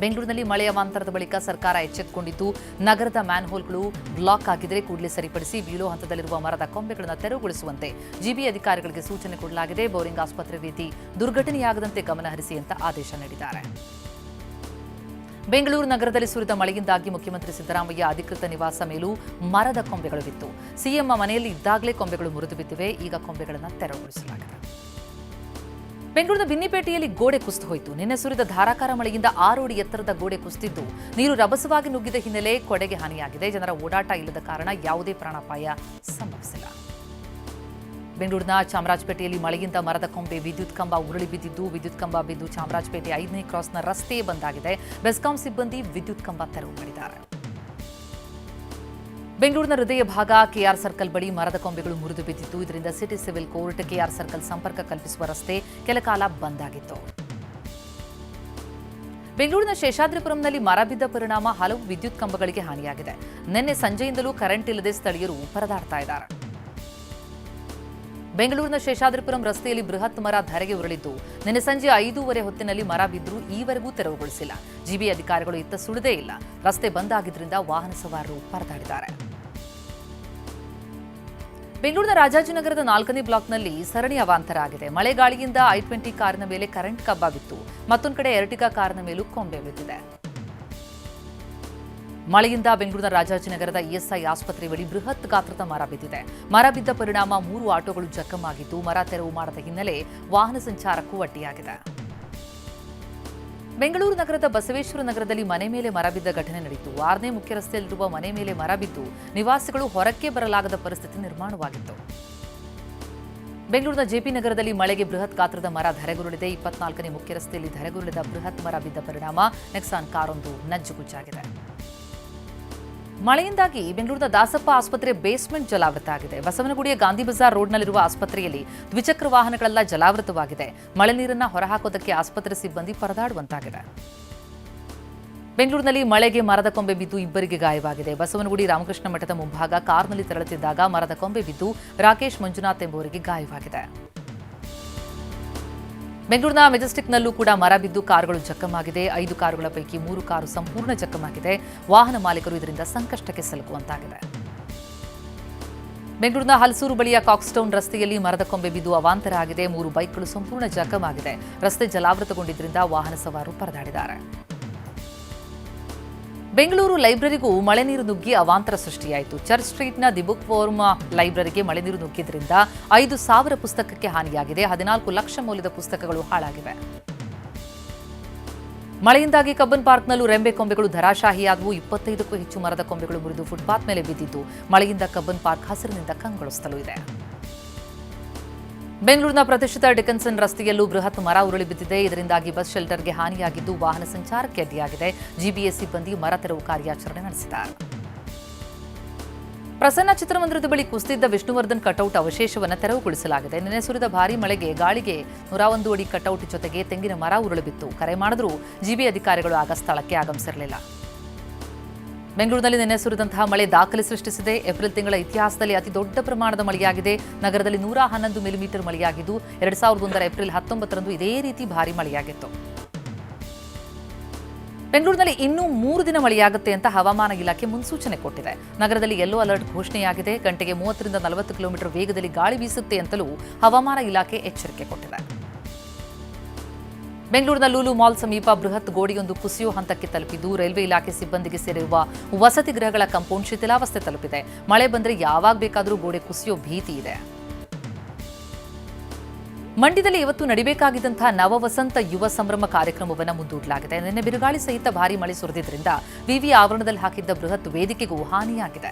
ಬೆಂಗಳೂರಿನಲ್ಲಿ ಮಳೆಯ ಅವಾಂತರದ ಬಳಿಕ ಸರ್ಕಾರ ಎಚ್ಚೆತ್ತುಕೊಂಡಿದ್ದು ನಗರದ ಮ್ಯಾನ್ಹೋಲ್ಗಳು ಬ್ಲಾಕ್ ಆಗಿದ್ರೆ ಕೂಡಲೇ ಸರಿಪಡಿಸಿ ಬೀಳೋ ಹಂತದಲ್ಲಿರುವ ಮರದ ಕೊಂಬೆಗಳನ್ನು ತೆರವುಗೊಳಿಸುವಂತೆ ಜಿಬಿ ಅಧಿಕಾರಿಗಳಿಗೆ ಸೂಚನೆ ಕೊಡಲಾಗಿದೆ. ಬೋರಿಂಗ್ ಆಸ್ಪತ್ರೆ ರೀತಿ ದುರ್ಘಟನೆಯಾಗದಂತೆ ಗಮನ ಹರಿಸಿ ಅಂತ ಆದೇಶ ನೀಡಿದ್ದಾರೆ. ಬೆಂಗಳೂರು ನಗರದಲ್ಲಿ ಸುರಿದ ಮಳೆಯಿಂದಾಗಿ ಮುಖ್ಯಮಂತ್ರಿ ಸಿದ್ದರಾಮಯ್ಯ ಅಧಿಕೃತ ನಿವಾಸ ಮೇಲೂ ಮರದ ಕೊಂಬೆಗಳು ಬಿತ್ತು. ಸಿಎಂ ಮನೆಯಲ್ಲಿ ಇದ್ದಾಗಲೇ ಕೊಂಬೆಗಳು ಮುರಿದು ಬಿದ್ದಿವೆ. ಈಗ ಕೊಂಬೆಗಳನ್ನು ತೆರವುಗೊಳಿಸಲಾಗಿದೆ. ಬೆಂಗಳೂರಿನ ಬಿನ್ನಿಪೇಟೆಯಲ್ಲಿ ಗೋಡೆ ಕುಸಿದು ಹೋಯಿತು. ನಿನ್ನೆ ಸುರಿದ ಧಾರಾಕಾರ ಮಳೆಯಿಂದ 6 ಅಡಿ ಎತ್ತರದ ಗೋಡೆ ಕುಸಿದಿದ್ದು ನೀರು ರಭಸವಾಗಿ ನುಗ್ಗಿದ ಹಿನ್ನೆಲೆ ಕೊಡೆಗೆ ಹಾನಿಯಾಗಿದೆ. ಜನರ ಓಡಾಟ ಇಲ್ಲದ ಕಾರಣ ಯಾವುದೇ ಪ್ರಾಣಾಪಾಯ ಸಂಭವಿಸಿಲ್ಲ. ಬೆಂಗಳೂರಿನ ಚಾಮರಾಜಪೇಟೆಯಲ್ಲಿ ಮಳೆಯಿಂದ ಮರದ ಕೊಂಬೆ ವಿದ್ಯುತ್ ಕಂಬ ಉರುಳಿ ಬಿದ್ದಿದ್ದು ವಿದ್ಯುತ್ ಕಂಬ ಬಿದ್ದು ಚಾಮರಾಜಪೇಟೆ 5ನೇ ಕ್ರಾಸ್ನ ರಸ್ತೆ ಬಂದಾಗಿದೆ. ಬೆಸ್ಕಾಂ ಸಿಬ್ಬಂದಿ ವಿದ್ಯುತ್ ಕಂಬ ತೆರವು ಮಾಡಿದ್ದಾರೆ. ಬೆಂಗಳೂರಿನ ಹೃದಯ ಭಾಗ ಕೆಆರ್ ಸರ್ಕಲ್ ಬಳಿ ಮರದ ಕೊಂಬೆಗಳು ಮುರಿದು ಬಿದ್ದಿದ್ದು ಇದರಿಂದ city civil court KR circle ಸಂಪರ್ಕ ಕಲ್ಪಿಸುವ ರಸ್ತೆ ಕೆಲಕಾಲ ಬಂದ್ ಆಗಿತ್ತು. ಬೆಂಗಳೂರಿನ ಶೇಷಾದ್ರಿಪುರಂನಲ್ಲಿ ಮರ ಬಿದ್ದ ಪರಿಣಾಮ ಹಲವು ವಿದ್ಯುತ್ ಕಂಬಗಳಿಗೆ ಹಾನಿಯಾಗಿದೆ. ನಿನ್ನೆ ಸಂಜೆಯಿಂದಲೂ ಕರೆಂಟ್ ಇಲ್ಲದೆ ಸ್ಥಳೀಯರು ಪರದಾಡ್ತಾ ಇದ್ದಾರೆ. ಬೆಂಗಳೂರಿನ ಶೇಷಾದ್ರಿಪುರಂ ರಸ್ತೆಯಲ್ಲಿ ಬೃಹತ್ ಮರ ಧರೆಗೆ ಉರುಳಿದ್ದು ನಿನ್ನೆ ಸಂಜೆ 5:30 ಹೊತ್ತಿನಲ್ಲಿ ಮರ ಬಿದ್ದರೂ ಈವರೆಗೂ ತೆರವುಗೊಳಿಸಿಲ್ಲ. ಜಿಬಿ ಅಧಿಕಾರಿಗಳು ಇತ್ತ ಸುಳಿದೇ ಇಲ್ಲ. ರಸ್ತೆ ಬಂದ್ ಆಗಿದ್ದರಿಂದ ವಾಹನ ಸವಾರರು ಪರದಾಡಿದ್ದಾರೆ. ಬೆಂಗಳೂರಿನ ರಾಜಾಜಿನಗರದ 4ನೇ ಬ್ಲಾಕ್ನಲ್ಲಿ ಸರಣಿ ಅವಾಂತರ ಆಗಿದೆ. ಮಳೆಗಾಳಿಯಿಂದ i20 ಕಾರಿನ ಮೇಲೆ ಕರೆಂಟ್ ಕಂಬ ಬಿತ್ತು. ಮತ್ತೊಂದು ಕಡೆ ಎರ್ಟಿಗಾ ಕಾರಿನ ಮೇಲೂ ಕೊಂಬೆ ಬಿದ್ದಿದೆ. ಮಳೆಯಿಂದ ಬೆಂಗಳೂರಿನ ರಾಜಾಜಿನಗರದ ಇಎಸ್ಐ ಆಸ್ಪತ್ರೆ ಬಳಿ ಬೃಹತ್ ಗಾತ್ರದ ಮರ ಬಿದ್ದಿದೆ. ಮರ ಬಿದ್ದ ಪರಿಣಾಮ 3 ಆಟೋಗಳು ಜಖಮಾಗಿದ್ದು ಮರ ತೆರವು ಮಾಡದ ಹಿನ್ನೆಲೆ ವಾಹನ ಸಂಚಾರಕ್ಕೂ ಅಡ್ಡಿಯಾಗಿದೆ. ಬೆಂಗಳೂರು ನಗರದ ಬಸವೇಶ್ವರ ನಗರದಲ್ಲಿ ಮನೆ ಮೇಲೆ ಮರ ಬಿದ್ದ ಘಟನೆ ನಡೆಯಿತು. 6ನೇ ಮುಖ್ಯ ರಸ್ತೆಯಲ್ಲಿರುವ ಮನೆ ಮೇಲೆ ಮರ ಬಿದ್ದು ನಿವಾಸಿಗಳು ಹೊರಕ್ಕೆ ಬರಲಾಗದ ಪರಿಸ್ಥಿತಿ ನಿರ್ಮಾಣವಾಗಿತ್ತು. ಬೆಂಗಳೂರಿನ ಜೆಪಿ ನಗರದಲ್ಲಿ ಮಳೆಗೆ ಬೃಹತ್ ಗಾತ್ರದ ಮರ ಧರೆಗುರುಳಿದೆ. 24ನೇ ಮುಖ್ಯ ರಸ್ತೆಯಲ್ಲಿ ಧರೆಗುರುಳಿದ ಬೃಹತ್ ಮರ ಬಿದ್ದ ಪರಿಣಾಮ ನೆಕ್ಸಾನ್ ಕಾರೊಂದು ನಜ್ಜುಗುಜ್ಜಾಗಿದೆ. ಮಳೆಯಿಂದಾಗಿ ಬೆಂಗಳೂರಿನ ದಾಸಪ್ಪ ಆಸ್ಪತ್ರೆ ಬೇಸ್ಮೆಂಟ್ ಜಲಾವೃತ ಆಗಿದೆ. ಬಸವನಗುಡಿಯ ಗಾಂಧಿ ಬಜಾರ್ ರೋಡ್ನಲ್ಲಿರುವ ಆಸ್ಪತ್ರೆಯಲ್ಲಿ ದ್ವಿಚಕ್ರ ವಾಹನಗಳೆಲ್ಲ ಜಲಾವೃತವಾಗಿದೆ. ಮಳೆ ನೀರನ್ನು ಹೊರಹಾಕೋದಕ್ಕೆ ಆಸ್ಪತ್ರೆ ಸಿಬ್ಬಂದಿ ಪರದಾಡುವಂತಾಗಿದೆ. ಬೆಂಗಳೂರಿನಲ್ಲಿ ಮಳೆಗೆ ಮರದ ಕೊಂಬೆ ಬಿದ್ದು ಇಬ್ಬರಿಗೆ ಗಾಯವಾಗಿದೆ. ಬಸವನಗುಡಿ ರಾಮಕೃಷ್ಣ ಮಠದ ಮುಂಭಾಗ ಕಾರ್ನಲ್ಲಿ ತೆರಳುತ್ತಿದ್ದಾಗ ಮರದ ಕೊಂಬೆ ಬಿದ್ದು ರಾಕೇಶ್ ಮಂಜುನಾಥ್ ಎಂಬುವರಿಗೆ ಗಾಯವಾಗಿದೆ. ಬೆಂಗಳೂರಿನ ಮೆಜೆಸ್ಟಿಕ್ನಲ್ಲೂ ಕೂಡ ಮರ ಬಿದ್ದು ಕಾರುಗಳು ಜಖಮಾಗಿದೆ. 5 ಕಾರುಗಳ ಪೈಕಿ 3 ಕಾರು ಸಂಪೂರ್ಣ ಜಖಮಾಗಿದೆ. ವಾಹನ ಮಾಲೀಕರು ಇದರಿಂದ ಸಂಕಷ್ಟಕ್ಕೆ ಸಿಲುಕುವಂತಾಗಿದೆ. ಬೆಂಗಳೂರಿನ ಹಲಸೂರು ಬಳಿಯ ಕಾಕ್ಸ್ಟೌನ್ ರಸ್ತೆಯಲ್ಲಿ ಮರದ ಕೊಂಬೆ ಬಿದ್ದು ಅವಾಂತರ ಆಗಿದೆ. 3 ಬೈಕ್ಗಳು ಸಂಪೂರ್ಣ ಜಖಮಾಗಿದೆ. ರಸ್ತೆ ಜಲಾವೃತಗೊಂಡಿದ್ದರಿಂದ ವಾಹನ ಸವಾರರು ಪರದಾಡಿದ್ದಾರೆ. ಬೆಂಗಳೂರು ಲೈಬ್ರರಿಗೂ ಮಳೆ ನೀರು ನುಗ್ಗಿ ಅವಾಂತರ ಸೃಷ್ಟಿಯಾಯಿತು. ಚರ್ಚ್ ಸ್ಟ್ರೀಟ್ನ ದಿ ಬುಕ್ ಫೋರಂ ಲೈಬ್ರರಿಗೆ ಮಳೆ ನೀರು ನುಗ್ಗಿದ್ರಿಂದ 5,000 ಪುಸ್ತಕಕ್ಕೆ ಹಾನಿಯಾಗಿದೆ. 14 ಲಕ್ಷ ಮೌಲ್ಯದ ಪುಸ್ತಕಗಳು ಹಾಳಾಗಿವೆ. ಮಳೆಯಿಂದಾಗಿ ಕಬ್ಬನ್ ಪಾರ್ಕ್ನಲ್ಲೂ ರೆಂಬೆ ಕೊಂಬೆಗಳು ಧರಾಶಾಹಿಯಾದವು. 25ಕ್ಕೂ ಹೆಚ್ಚು ಮರದ ಕೊಂಬೆಗಳು ಮುರಿದು ಫುಟ್ಪಾತ್ ಮೇಲೆ ಬಿದ್ದಿದ್ದು ಮಳೆಯಿಂದ ಕಬ್ಬನ್ ಪಾರ್ಕ್ ಹಸಿರಿನಿಂದ ಕಂಗೊಳಿಸುತ್ತಲೂ ಇದೆ. ಬೆಂಗಳೂರಿನ ಪ್ರತಿಷ್ಠಿತ ಡಿಕನ್ಸನ್ ರಸ್ತೆಯಲ್ಲೂ ಬೃಹತ್ ಮರ ಉರುಳಿ ಬಿದ್ದಿದೆ. ಇದರಿಂದಾಗಿ ಬಸ್ ಶೆಲ್ಟರ್ಗೆ ಹಾನಿಯಾಗಿದ್ದು ವಾಹನ ಸಂಚಾರಕ್ಕೆ ಅಡ್ಡಿಯಾಗಿದೆ. ಜಿಬಿಎಸ್ ಸಿಬ್ಬಂದಿ ಮರ ತೆರವು ಕಾರ್ಯಾಚರಣೆ ನಡೆಸಿದ್ದಾರೆ. ಪ್ರಸನ್ನ ಚಿತ್ರಮಂದಿರದ ಬಳಿ ಕುಸಿದಿದ್ದ ವಿಷ್ಣುವರ್ಧನ್ ಕಟೌಟ್ ಅವಶೇಷವನ್ನು ತೆರವುಗೊಳಿಸಲಾಗಿದೆ. ನಿನ್ನೆ ಸುರಿದ ಭಾರೀ ಮಳೆಗೆ ಗಾಳಿಗೆ 101 ಅಡಿ ಕಟೌಟ್ ಜೊತೆಗೆ ತೆಂಗಿನ ಮರ ಉರುಳಿ ಬಿತ್ತು. ಕರೆ ಮಾಡಿದ್ರೂ ಜಿಬಿ ಅಧಿಕಾರಿಗಳು ಆಗ ಸ್ಥಳಕ್ಕೆ ಆಗಮಿಸಿರಲಿಲ್ಲ. ಬೆಂಗಳೂರಿನಲ್ಲಿ ನಿನ್ನೆ ಸುರಿದಂತಹ ಮಳೆ ದಾಖಲೆ ಸೃಷ್ಟಿಸಿದೆ. ಏಪ್ರಿಲ್ ತಿಂಗಳ ಇತಿಹಾಸದಲ್ಲಿ ಅತಿ ದೊಡ್ಡ ಪ್ರಮಾಣದ ಮಳೆಯಾಗಿದೆ. ನಗರದಲ್ಲಿ 111 ಮಿಲಿಮೀಟರ್ ಮಳೆಯಾಗಿದ್ದು 2001ರ ಏಪ್ರಿಲ್ 19ರಂದು ಇದೇ ರೀತಿ ಭಾರೀ ಮಳೆಯಾಗಿತ್ತು. ಬೆಂಗಳೂರಿನಲ್ಲಿ ಇನ್ನೂ 3 ದಿನ ಮಳೆಯಾಗುತ್ತೆ ಅಂತ ಹವಾಮಾನ ಇಲಾಖೆ ಮುನ್ಸೂಚನೆ ಕೊಟ್ಟಿದೆ. ನಗರದಲ್ಲಿ ಯೆಲ್ಲೋ ಅಲರ್ಟ್ ಘೋಷಣೆಯಾಗಿದೆ. ಗಂಟೆಗೆ 30ರಿಂದ 40 ಕಿಲೋಮೀಟರ್ ವೇಗದಲ್ಲಿ ಗಾಳಿ ಬೀಸುತ್ತೆ ಅಂತಲೂ ಹವಾಮಾನ ಇಲಾಖೆ ಎಚ್ಚರಿಕೆ ಕೊಟ್ಟಿದೆ. ಬೆಂಗಳೂರಿನ ಲೂಲು ಮಾಲ್ ಸಮೀಪ ಬೃಹತ್ ಗೋಡೆಯೊಂದು ಕುಸಿಯೋ ಹಂತಕ್ಕೆ ತಲುಪಿದ್ದು ರೈಲ್ವೆ ಇಲಾಖೆ ಸಿಬ್ಬಂದಿಗೆ ಸೇರಿರುವ ವಸತಿ ಗೃಹಗಳ ಕಾಂಪೌಂಡ್ ಶಿಥಿಲಾವಸ್ಥೆ ತಲುಪಿದೆ. ಮಳೆ ಬಂದರೆ ಯಾವಾಗ ಬೇಕಾದರೂ ಗೋಡೆ ಕುಸಿಯೋ ಭೀತಿ ಇದೆ. ಮಂಡ್ಯದಲ್ಲಿ ಇವತ್ತು ನಡೆಯಬೇಕಾಗಿದ್ದಂತಹ ನವವಸಂತ ಯುವ ಸಂಭ್ರಮ ಕಾರ್ಯಕ್ರಮವನ್ನು ಮುಂದೂಡಲಾಗಿದೆ. ನಿನ್ನೆ ಬಿರುಗಾಳಿ ಸಹಿತ ಭಾರೀ ಮಳೆ ಸುರಿದಿದ್ದರಿಂದ ವಿವಿ ಆವರಣದಲ್ಲಿ ಹಾಕಿದ್ದ ಬೃಹತ್ ವೇದಿಕೆಗೂ ಹಾನಿಯಾಗಿದೆ.